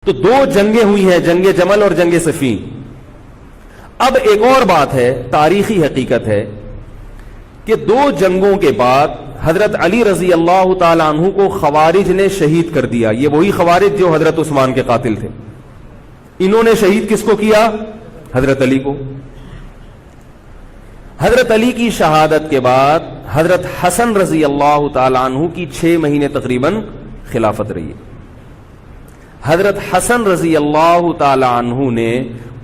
تو دو جنگیں ہوئی ہیں، جنگ جمل اور جنگ صفین۔ اب ایک اور بات ہے، تاریخی حقیقت ہے کہ دو جنگوں کے بعد حضرت علی رضی اللہ تعالی عنہ کو خوارج نے شہید کر دیا۔ یہ وہی خوارج جو حضرت عثمان کے قاتل تھے، انہوں نے شہید کس کو کیا؟ حضرت علی کو۔ حضرت علی کی شہادت کے بعد حضرت حسن رضی اللہ تعالی عنہ کی 6 مہینے تقریباً خلافت رہی ہے۔ حضرت حسن رضی اللہ تعالی عنہ نے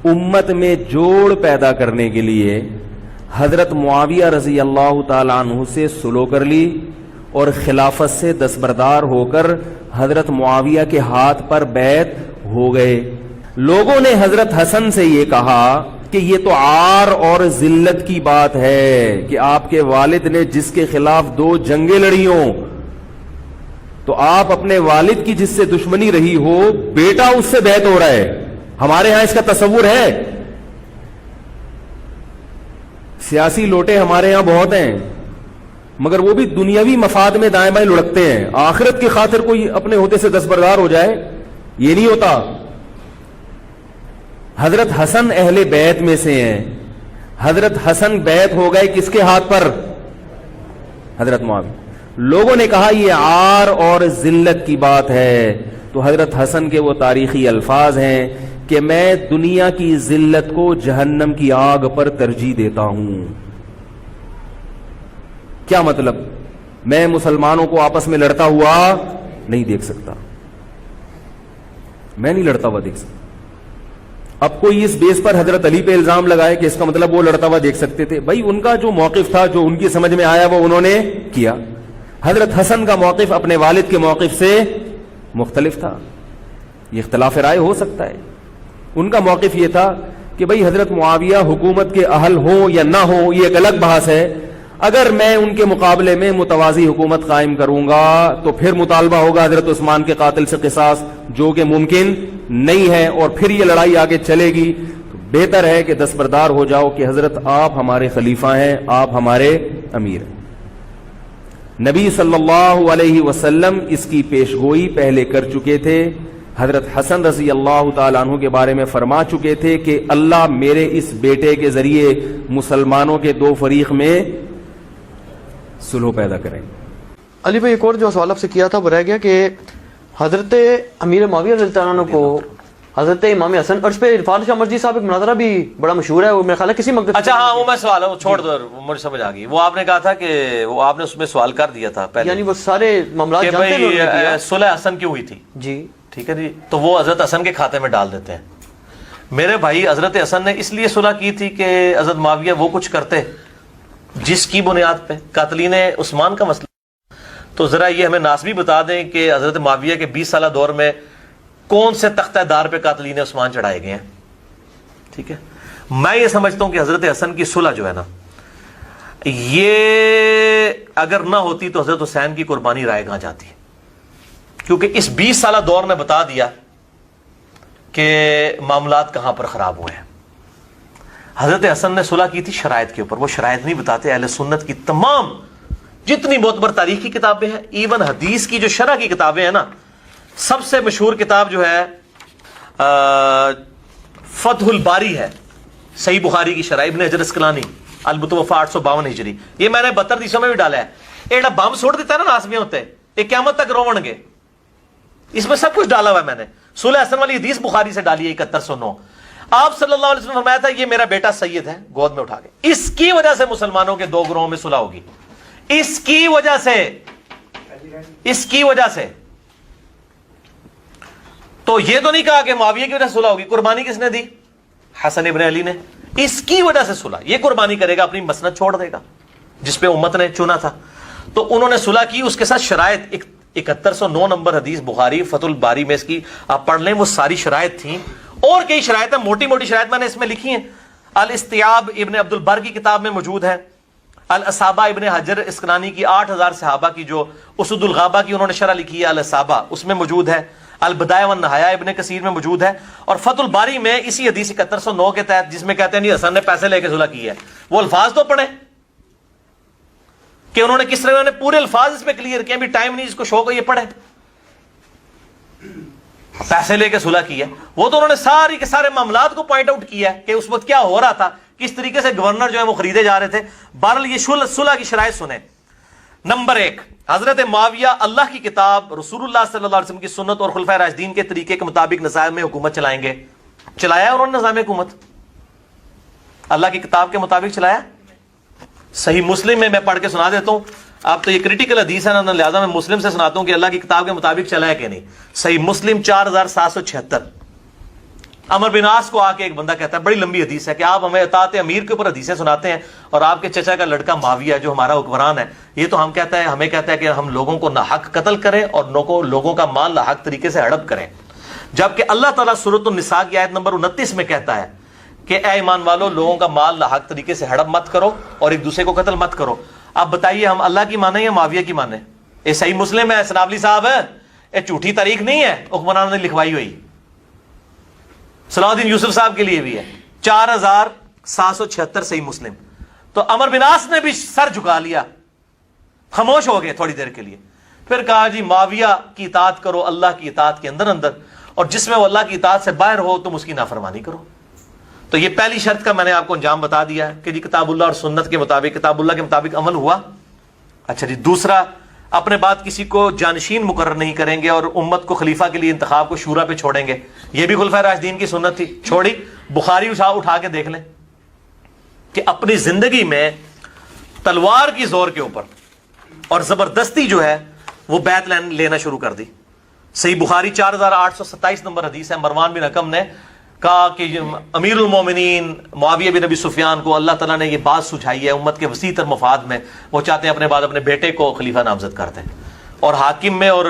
امت میں جوڑ پیدا کرنے کے لیے حضرت معاویہ رضی اللہ تعالی عنہ سے صلح کر لی اور خلافت سے دستبردار ہو کر حضرت معاویہ کے ہاتھ پر بیعت ہو گئے۔ لوگوں نے حضرت حسن سے یہ کہا کہ یہ تو عار اور ذلت کی بات ہے کہ آپ کے والد نے جس کے خلاف 2 جنگیں لڑی ہوں، تو آپ اپنے والد کی جس سے دشمنی رہی ہو، بیٹا اس سے بیعت ہو رہا ہے۔ ہمارے ہاں اس کا تصور ہے؟ سیاسی لوٹے ہمارے ہاں بہت ہیں، مگر وہ بھی دنیاوی مفاد میں دائیں بائیں لڑکتے ہیں۔ آخرت کی خاطر کوئی اپنے عہدے سے دستبردار ہو جائے، یہ نہیں ہوتا۔ حضرت حسن اہل بیت میں سے ہیں۔ حضرت حسن بیعت ہو گئے کس کے ہاتھ پر؟ حضرت معاویہ۔ لوگوں نے کہا یہ عار اور ذلت کی بات ہے، تو حضرت حسن کے وہ تاریخی الفاظ ہیں کہ میں دنیا کی ذلت کو جہنم کی آگ پر ترجیح دیتا ہوں۔ کیا مطلب؟ میں مسلمانوں کو آپس میں لڑتا ہوا نہیں دیکھ سکتا، میں نہیں لڑتا ہوا دیکھ سکتا۔ اب کوئی اس بیس پر حضرت علی پہ الزام لگائے کہ اس کا مطلب وہ لڑتا ہوا دیکھ سکتے تھے، بھائی ان کا جو موقف تھا، جو ان کی سمجھ میں آیا وہ انہوں نے کیا۔ حضرت حسن کا موقف اپنے والد کے موقف سے مختلف تھا، یہ اختلاف رائے ہو سکتا ہے۔ ان کا موقف یہ تھا کہ بھئی حضرت معاویہ حکومت کے اہل ہوں یا نہ ہوں یہ ایک الگ بحث ہے، اگر میں ان کے مقابلے میں متوازی حکومت قائم کروں گا تو پھر مطالبہ ہوگا حضرت عثمان کے قاتل سے قصاص، جو کہ ممکن نہیں ہے، اور پھر یہ لڑائی آگے چلے گی۔ تو بہتر ہے کہ دستبردار ہو جاؤ کہ حضرت آپ ہمارے خلیفہ ہیں، آپ ہمارے امیر ہیں۔ نبی صلی اللہ علیہ وسلم اس کی پیشگوئی پہلے کر چکے تھے۔ حضرت حسن رضی اللہ تعالیٰ عنہ کے بارے میں فرما چکے تھے کہ اللہ میرے اس بیٹے کے ذریعے مسلمانوں کے 2 فریق میں صلح پیدا کریں۔ علی بھائی ایک اور جو سوال آپ سے کیا تھا وہ رہ گیا کہ حضرت امیر معاویہ رضی اللہ عنہ کو حضرت امام حسن، اور اس پہ عرفان شاہ مرزی صاحب ایک مناظرہ بھی بڑا مشہور ہے، وہ میرا خیال ہے کسی مقدس۔ اچھا ہاں وہ میں سوال ہے، چھوڑ دو، مجھے سمجھ آ گئی۔ وہ آپ نے کہا تھا کہ وہ آپ نے اس میں سوال کر دیا تھا پہلے، یعنی وہ سارے معاملات کہ جانتے ہیں بھائی صلح حسن کیوں ہوئی تھی؟ جی ٹھیک ہے جی، تو وہ حضرت حسن کے کھاتے میں ڈال دیتے ہیں۔ میرے بھائی حضرت حسن نے اس لیے صلح کی تھی کہ حضرت معاویہ وہ کچھ کرتے جس کی بنیاد پہ قاتلین عثمان کا مسئلہ۔ تو ذرا یہ ہمیں ناسبی بتا دیں کہ حضرت معاویہ کے 20 سالہ دور میں کون سے تختہ دار پہ قاتلین عثمان چڑھائے گئے ہیں؟ ٹھیک ہے، میں یہ سمجھتا ہوں کہ حضرت حسن کی صلح جو ہے نا، یہ اگر نہ ہوتی تو حضرت حسین کی قربانی رائے گاں جاتی، کیونکہ اس 20 سالہ دور نے بتا دیا کہ معاملات کہاں پر خراب ہوئے ہیں۔ حضرت حسن نے صلح کی تھی شرائط کے اوپر، وہ شرائط نہیں بتاتے۔ اہل سنت کی تمام جتنی معتبر تاریخ کی کتابیں ہیں، ایون حدیث کی جو شرح کی کتابیں ہیں نا، سب سے مشہور کتاب جو ہے فتح الباری ہے، صحیح بخاری کی شرح، ابن حجر اسقلانی، المتوفی 852 ہجری۔ یہ میں نے 72 حدیثوں میں بھی ڈالا ہے۔ ایڑا بم چھوڑ دیتا ہے نا ناسبیاں ہوتے، یہ قیامت تک روون گے، اس میں سب کچھ ڈالا ہوا ہے میں نے۔ صلح حسن والی حدیث بخاری سے ڈالی ہے 7109۔ آپ صلی اللہ علیہ وسلم نے فرمایا تھا یہ میرا بیٹا سید ہے، گود میں اٹھا کے، اس کی وجہ سے مسلمانوں کے 2 گروہوں میں صلح ہوگی، اس کی وجہ سے، اس کی وجہ سے۔ تو یہ تو نہیں کہا کہ معاویہ کی وجہ سے صلح ہوگی۔ قربانی کس نے دی؟ حسن ابن علی نے۔ اس کی وجہ سے صلح، یہ قربانی کرے گا، اپنی مسند چھوڑ دے گا جس پہ امت نے چنا تھا۔ تو انہوں نے صلح کی، اس کے ساتھ شرائط 7109 نمبر حدیث بخاری فتح الباری میں اس کی آپ پڑھ لیں، وہ ساری شرائط تھیں، اور کئی شرائط ہیں، موٹی موٹی شرائط میں نے اس میں لکھی ہیں۔ الاستیاب ابن عبد البر کی کتاب میں موجود ہے، الاصابہ ابن حجر اسقلانی کی 8000 صحابہ کی جو اسد الغابہ کی انہوں نے شرح لکھی ہے الاصابہ، اس میں موجود ہے۔ البدایہ والنہایہ ابن کثیر میں موجود ہے، اور فتح الباری میں اسی حدیث 7109 کے تحت، جس میں کہتے ہیں نہیں حسن نے پیسے لے کے صلح کی ہے، وہ الفاظ تو پڑھیں کہ انہوں نے کس طرح، انہوں نے پورے الفاظ اس پہ کلیئر کیے، بھی ٹائم نہیں جس کو شوق ہو یہ پڑھے۔ پیسے لے کے صلح کی ہے. وہ تو انہوں نے ساری کے سارے معاملات کو پوائنٹ آؤٹ کیا ہے کہ اس وقت کیا ہو رہا تھا, کس طریقے سے گورنر جو ہے وہ خریدے جا رہے تھے. بہرحال یہ صلح کی شرائط سنیں. نمبر 1, حضرت معاویہ اللہ کی کتاب, رسول اللہ صلی اللہ علیہ وسلم کی سنت اور خلفائے راشدین کے طریقے کے مطابق نظام میں حکومت چلائیں گے. چلایا ہے انہوں نے نظام حکومت, اللہ کی کتاب کے مطابق چلایا. صحیح مسلم میں پڑھ کے سنا دیتا ہوں, آپ تو یہ کریٹیکل حدیث ہے نا, لہٰذا میں مسلم سے سناتا ہوں کہ اللہ کی کتاب کے مطابق چلا ہے کہ نہیں. صحیح مسلم 4776. عمر بن عاص کو آ کے ایک بندہ کہتا ہے, بڑی لمبی حدیث ہے, کہ آپ ہمیں اطاعت امیر کے اوپر حدیثیں سناتے ہیں, اور آپ کے چچا کا لڑکا معاویہ جو ہمارا حکمران ہے, یہ تو ہمیں کہتا ہے کہ ہم لوگوں کو ناحق قتل کریں اور لوگوں کا مال ناحق طریقے سے ہڑپ کریں. جبکہ اللہ تعالیٰ سورۃ النساء کی آیت نمبر 29 میں کہتا ہے کہ اے ایمان والو, لوگوں کا مال ناحق طریقے سے ہڑپ مت کرو اور ایک دوسرے کو قتل مت کرو. اب بتائیے ہم اللہ کی مانیں یا معاویہ کی مانیں؟ یہ صحیح مسلم ہے سنابلی صاحب, یہ جھوٹی تاریخ نہیں ہے حکمرانوں نے لکھوائی ہوئی. صلاح الدین یوسف صاحب کے لیے بھی ہے 4776 صحیح مسلم. تو عمر بن عاص نے بھی سر جھکا لیا, خاموش ہو گئے تھوڑی دیر کے لیے. پھر کہا جی معاویہ کی اطاعت کرو اللہ کی اطاعت کے اندر, اور جس میں وہ اللہ کی اطاعت سے باہر ہو تم اس کی نافرمانی کرو. تو یہ پہلی شرط کا میں نے آپ کو انجام بتا دیا ہے کہ جی کتاب اللہ اور سنت کے مطابق, کتاب اللہ کے مطابق عمل ہوا. اچھا جی, دوسرا, اپنے بعد کسی کو جانشین مقرر نہیں کریں گے اور امت کو خلیفہ کے لیے انتخاب کو شورا پہ چھوڑیں گے. یہ بھی خلفائے راشدین کی سنت تھی, چھوڑی. بخاری اٹھا کے دیکھ لیں کہ اپنی زندگی میں تلوار کی زور کے اوپر اور زبردستی جو ہے وہ بیعت لینا شروع کر دی. صحیح بخاری 4827 نمبر حدیث ہے. مروان بن حکم نے کہا کہ امیر المومنین معاویہ بن ابی سفیان کو اللہ تعالیٰ نے یہ بات سجھائی ہے امت کے وسیع تر مفاد میں, وہ چاہتے ہیں اپنے بعد اپنے بیٹے کو خلیفہ نامزد کر دیں. اور حاکم میں اور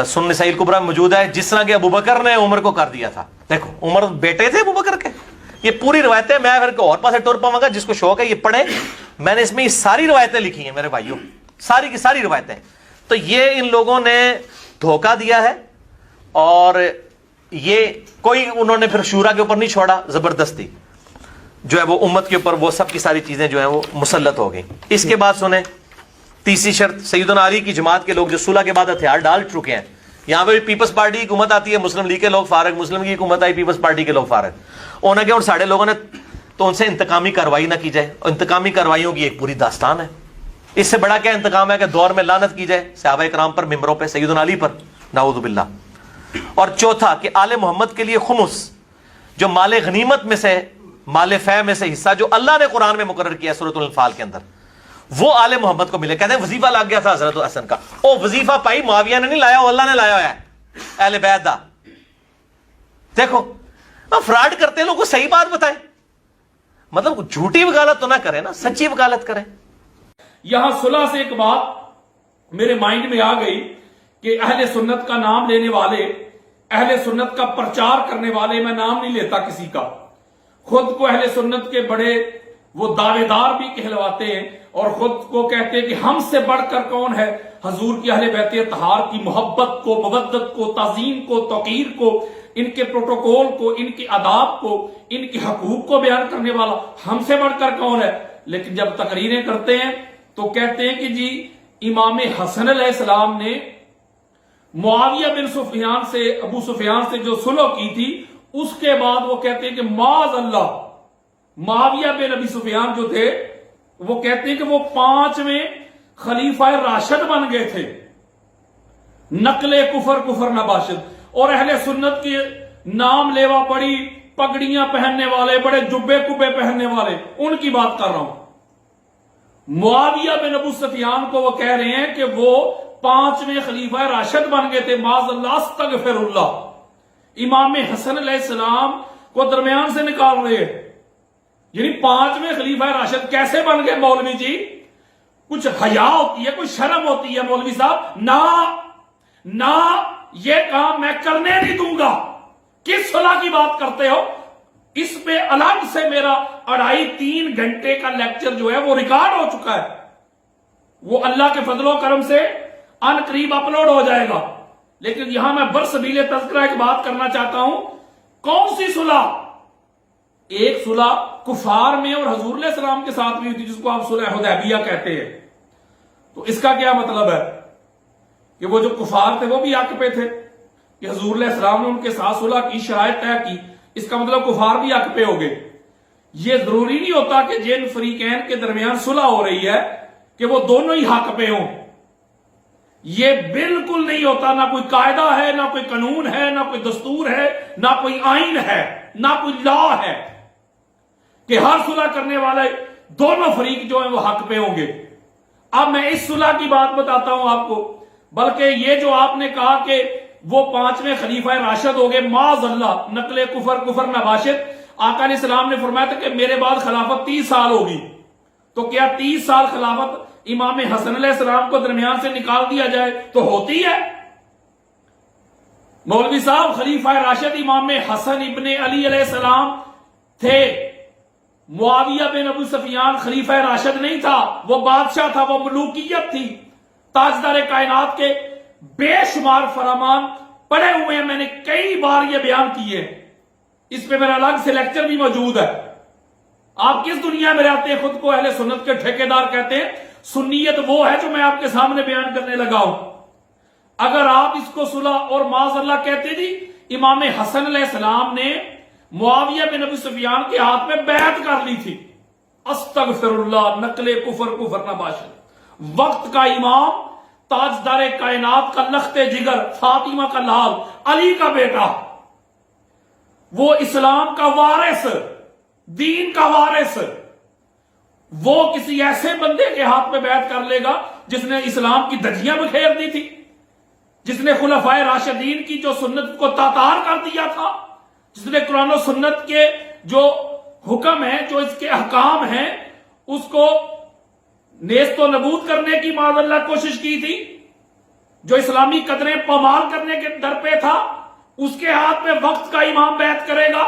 سنن نسائی الکبریٰ میں موجود ہے جس طرح کہ ابو بکر نے عمر کو کر دیا تھا. دیکھو عمر بیٹے تھے ابو بکر کے. یہ پوری روایتیں, میں پھر اور پاسے ٹور پاؤں گا, جس کو شوق ہے یہ پڑھیں. میں نے اس میں یہ ساری روایتیں لکھی ہیں میرے بھائیوں, ساری کی ساری روایتیں. تو یہ ان لوگوں نے دھوکہ دیا ہے, اور یہ کوئی انہوں نے پھر شورا کے اوپر نہیں چھوڑا, زبردستی جو ہے وہ امت کے اوپر وہ سب کی ساری چیزیں جو ہیں وہ مسلط ہو گئی. اس کے بعد سنیں تیسری شرط, سیدنا علی کی جماعت کے لوگ جو صلح کے بعد ہتھیار ڈال چکے ہیں, یہاں پہ پیپلز پارٹی کی حکومت آتی ہے, مسلم لیگ کے لوگ فارغ, مسلم کی حکومت آئی پیپلز پارٹی کے لوگ فارغ. انہوں نے کہا ساڑھے لوگوں نے تو ان سے انتقامی کارروائی نہ کی جائے, اور انتقامی کارروائیوں کی ایک پوری داستان ہے. اس سے بڑا کیا انتقام ہے کہ دور میں لعنت کی جائے صحابہ کرام پر, ممبروں پہ, سیدنا علی پر, نعوذ باللہ. اور چوتھا کہ آل محمد کے لیے خمس, جو مال غنیمت میں سے, مال فے میں سے حصہ جو اللہ نے قرآن میں مقرر کیا سورۃ الانفال کے اندر, وہ آل محمد کو ملے. کہتے ہیں وظیفہ لگ گیا تھا حضرت حسن کا, او وظیفہ پائی معاویہ نے نہیں لایا, وہ اللہ نے لایا ہے, اہل بیت دا. دیکھو فراڈ کرتے ہیں لوگوں کو صحیح بات بتائیں, مطلب جھوٹی وکالت تو نہ کریں نا, سچی وکالت کریں. یہاں صلح سے ایک بات میرے مائنڈ میں آ گئی کہ اہل سنت کا نام لینے والے, اہل سنت کا پرچار کرنے والے, میں نام نہیں لیتا کسی کا, خود کو اہل سنت کے بڑے وہ دعوے دار بھی کہلواتے ہیں, اور خود کو کہتے ہیں کہ ہم سے بڑھ کر کون ہے, حضور کی اہل بیت اطہار کی محبت کو, مودت کو, تعظیم کو, توقیر کو, ان کے پروٹوکول کو, ان کے آداب کو, ان کے حقوق کو بیان کرنے والا ہم سے بڑھ کر کون ہے. لیکن جب تقریریں کرتے ہیں تو کہتے ہیں کہ جی امام حسن علیہ السلام نے معاویہ بن سفیان سے, ابو سفیان سے جو صلح کی تھی, اس کے بعد وہ کہتے ہیں کہ معاذ اللہ, معاویہ بن ابی سفیان جو تھے وہ کہتے ہیں کہ وہ 5ویں خلیفہ راشد بن گئے تھے, نقل کفر نباشد. اور اہل سنت کے نام لیوا بڑی پگڑیاں پہننے والے, بڑے جبے کبے پہننے والے, ان کی بات کر رہا ہوں. معاویہ بن ابو سفیان کو وہ کہہ رہے ہیں کہ وہ 5ویں خلیفہ راشد بن گئے تھے, معاذ اللہ استغفر اللہ. امام حسن علیہ السلام کو درمیان سے نکال رہے ہیں, یعنی 5ویں خلیفہ راشد کیسے بن گئے مولوی جی؟ کچھ حیا ہوتی ہے, کوئی شرم ہوتی ہے مولوی صاحب؟ نہ یہ کام میں کرنے نہیں دوں گا. کس صلح کی بات کرتے ہو؟ اس پہ الگ سے میرا 2.5-3 گھنٹے کا لیکچر جو ہے وہ ریکارڈ ہو چکا ہے, وہ اللہ کے فضل و کرم سے ان قریب اپلوڈ ہو جائے گا. لیکن یہاں میں برسبیل تذکرہ ایک بات کرنا چاہتا ہوں. کون سی صلح؟ ایک صلح کفار میں اور حضور علیہ السلام کے ساتھ بھی ہوئی تھی, جس کو آپ صلح حدیبیہ کہتے ہیں. تو اس کا کیا مطلب ہے کہ وہ جو کفار تھے وہ بھی حق پہ تھے, کہ حضور علیہ السلام نے ان کے ساتھ صلح کی، شرائط طے کی، اس کا مطلب کفار بھی حق پہ ہو گئے. یہ ضروری نہیں ہوتا کہ جن فریقین کے درمیان صلح ہو رہی ہے کہ وہ دونوں ہی حق پہ ہوں. یہ بالکل نہیں ہوتا. نہ کوئی قاعدہ ہے، نہ کوئی قانون ہے، نہ کوئی دستور ہے، نہ کوئی آئین ہے، نہ کوئی لا ہے کہ ہر صلح کرنے والے دونوں فریق جو ہیں وہ حق پہ ہوں گے. اب میں اس صلح کی بات بتاتا ہوں آپ کو. بلکہ یہ جو آپ نے کہا کہ وہ 5ویں خلیفہ راشد ہو گئے، معاذ اللہ، نقل کفر نباشد. آقا علیہ السلام نے فرمایا تھا کہ میرے بعد خلافت 30 سال ہوگی. تو کیا 30 سال خلافت امام حسن علیہ السلام کو درمیان سے نکال دیا جائے تو ہوتی ہے؟ مولوی صاحب، خلیفہ راشد امام حسن ابن علی علیہ السلام تھے. معاویہ بن ابو سفیان خلیفہ راشد نہیں تھا، وہ بادشاہ تھا، وہ ملوکیت تھی. تاجدار کائنات کے بے شمار فرمان پڑھے ہوئے ہیں، میں نے کئی بار یہ بیان کیے. اس پہ میرا الگ سے لیکچر بھی موجود ہے. آپ کس دنیا میں رہتے ہیں؟ خود کو اہل سنت کے ٹھیکیدار کہتے ہیں. سنیت وہ ہے جو میں آپ کے سامنے بیان کرنے لگا ہوں. اگر آپ اس کو صلح اور معاذ اللہ کہتے جی امام حسن علیہ السلام نے معاویہ بن ابی سفیان کے ہاتھ میں بیعت کر لی تھی. استغفر اللہ، نقل کفر نباشد. وقت کا امام، تاجدار کائنات کا لخت جگر، فاطمہ کا لال، علی کا بیٹا، وہ اسلام کا وارث، دین کا وارث، وہ کسی ایسے بندے کے ہاتھ میں بیعت کر لے گا جس نے اسلام کی دھجیاں بکھیر دی تھی، جس نے خلفائے راشدین کی جو سنت کو تاتار کر دیا تھا، جس نے قرآن و سنت کے جو حکم ہیں، جو اس کے احکام ہیں، اس کو نیست و نبود کرنے کی معاذ اللہ کوشش کی تھی، جو اسلامی قدریں پامال کرنے کے در پہ تھا. اس کے ہاتھ میں وقت کا امام بیعت کرے گا.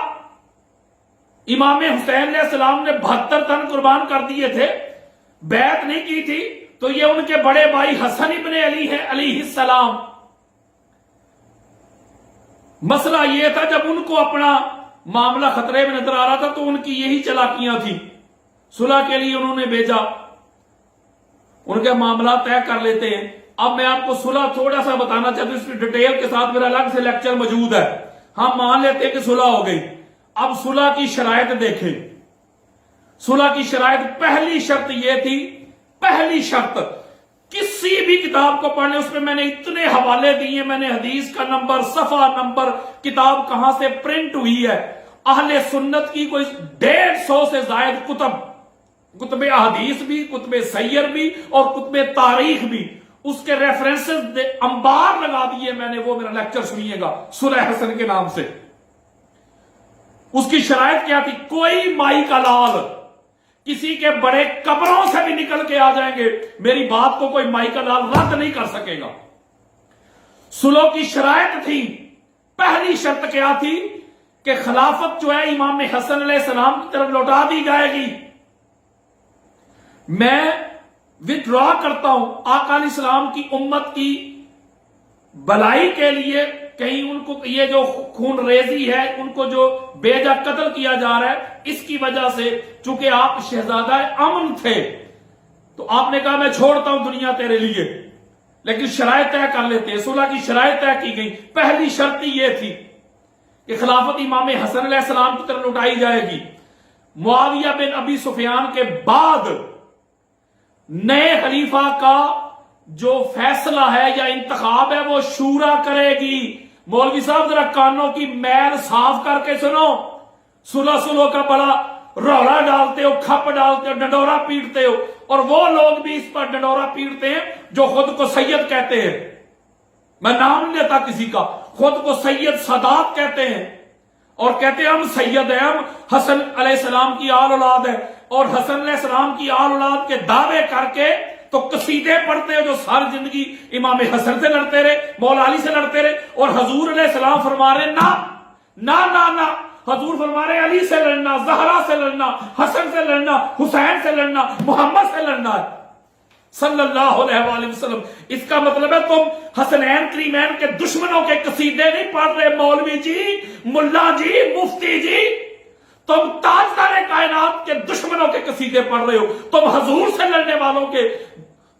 امام حسین علیہ السلام نے 72 تن قربان کر دیے تھے، بیعت نہیں کی تھی. تو یہ ان کے بڑے بھائی حسن ابن علی ہیں علیہ السلام. مسئلہ یہ تھا جب ان کو اپنا معاملہ خطرے میں نظر آ رہا تھا تو ان کی یہی چالاکیاں تھیں. صلح کے لیے انہوں نے بھیجا، ان کے معاملات طے کر لیتے ہیں. اب میں آپ کو صلح تھوڑا سا بتانا چاہتا ہوں، اس کی ڈیٹیل کے ساتھ میرا الگ سے لیکچر موجود ہے. ہم مان لیتے ہیں کہ صلح ہو گئی. اب صلح کی شرائط دیکھیں. صلح کی شرائط، پہلی شرط یہ تھی، پہلی شرط کسی بھی کتاب کو پڑھنے، اس میں میں نے اتنے حوالے دیے، میں نے حدیث کا نمبر، صفحہ نمبر، کتاب کہاں سے پرنٹ ہوئی ہے. اہل سنت کی کوئی 150 سے زائد کتب احادیث بھی، کتب سیر بھی اور کتب تاریخ بھی، اس کے ریفرنسز انبار لگا دیے میں نے. وہ میرا لیکچر سنیے گا صلح حسن کے نام سے. اس کی شرائط کیا تھی؟ کوئی مائی کا لال، کسی کے بڑے قبروں سے بھی نکل کے آ جائیں گے، میری بات کو کوئی مائی کا لال رد نہیں کر سکے گا. صلح کی شرائط تھی، پہلی شرط کیا تھی کہ خلافت جو ہے امام حسن علیہ السلام کی طرف لوٹا دی جائے گی. میں وتھڈرا کرتا ہوں آقا علیہ السلام کی امت کی بلائی کے لیے. کہیں ان کو یہ جو خون ریزی ہے، ان کو جو بے جا قتل کیا جا رہا ہے، اس کی وجہ سے چونکہ آپ شہزادہ امن تھے تو آپ نے کہا میں چھوڑتا ہوں دنیا تیرے لیے، لیکن شرائط طے کر لیتے ہیں. صلح کی شرائط طے کی گئی. پہلی شرط یہ تھی کہ خلافت امام حسن علیہ السلام کی طرف لوٹائی جائے گی. معاویہ بن ابی سفیان کے بعد نئے خلیفہ کا جو فیصلہ ہے یا انتخاب ہے وہ شورا کرے گی. مولوی صاحب ذرا کانوں کی میل صاف کر کے سنو. صلح کا بڑا رولا ڈالتے ہو، کھپ ڈالتے ہو، ڈنڈورا پیٹتے ہو، اور وہ لوگ بھی اس پر ڈنڈورا پیٹتے ہیں جو خود کو سید کہتے ہیں. میں نام نہیں لیتا کسی کا، خود کو سید سادات کہتے ہیں اور کہتے ہیں ہم سید ہیں، ہم حسن علیہ السلام کی آل اولاد ہے. اور حسن علیہ السلام کی آل اولاد کے دعوے کر کے تو قصیدے پڑھتے ہو جو ساری زندگی امام حسن سے لڑتے رہے، مولا علی سے لڑتے رہے. اور حضور علیہ السلام فرما رہے نہ حضور فرما رہے علی سے لڑنا، زہرا سے لڑنا، حسن سے لڑنا، حسین سے لڑنا، محمد سے لڑنا ہے صلی اللہ علیہ وآلہ وسلم. اس کا مطلب ہے تم حسنین کریمین کے دشمنوں کے قصیدے نہیں پڑھ رہے مولوی جی، ملا جی، مفتی جی. تم تاجدار کائنات کے دشمنوں کے قصیدے پڑھ رہے ہو. تم حضور سے لڑنے والوں کے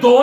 2